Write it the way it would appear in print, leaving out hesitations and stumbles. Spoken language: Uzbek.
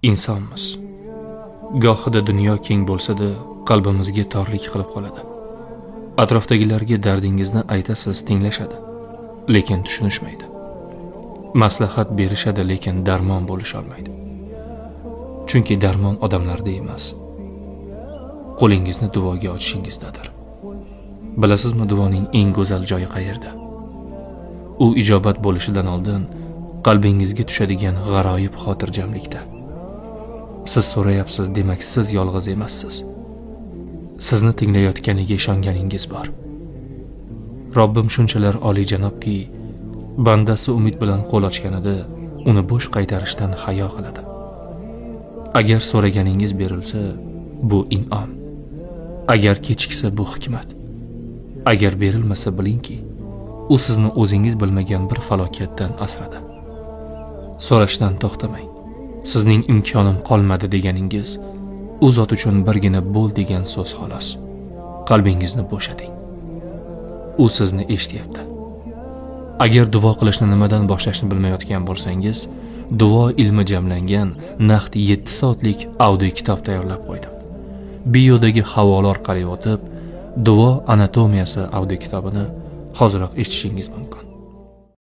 insonmiz. Gohida dunyo keng bo'lsa-da, qalbimizga torlik qilib qoladi. Atrofdagilarga dardingizni aytasiz, tinglashadi, lekin tushunishmaydi. Maslahat berishadi, lekin darmon bo'lisha olmaydi. Chunki darmon odamlarda emas, qo'lingizni duoga ochishingizdadir. Bilasizmi, duoning eng go'zal joyi qayerda? U ijobat bo'lishidan oldin qalbingizga tushadigan g'aroyib xotirjamlikda. Siz so'rayapsiz, demak siz yolg'iz emassiz. Sizni tinglayotganiga ishonganingiz bor. Robbim shunchalar oliyjanobki, bandasi umid bilan qo'l ochganida uni bo'sh qaytarishdan hayo qiladi. Agar so'raganingiz berilsa, bu in'om. Agar kechiksa, bu hikmat. Agar berilmasa, bilingki, u sizni o'zingiz bilmagan bir falokatdan asradi. So'rashdan to'xtamang. Sizning imkonim qolmadi deganingiz, u zot uchun birgina bo'l degan so'z xolos. Qalbingizni bo'shating. U sizni eshityapti. Agar duo qilishni nimadan boshlashni bilmayotgan bo'lsangiz, duo ilmi jamlangan naqd 7 soatlik audio kitob tayyorlab qo'ydim. Biodagi havola orqali o'tib, duo anatomiyasi audio kitobini hoziroq eshitishingiz mumkin.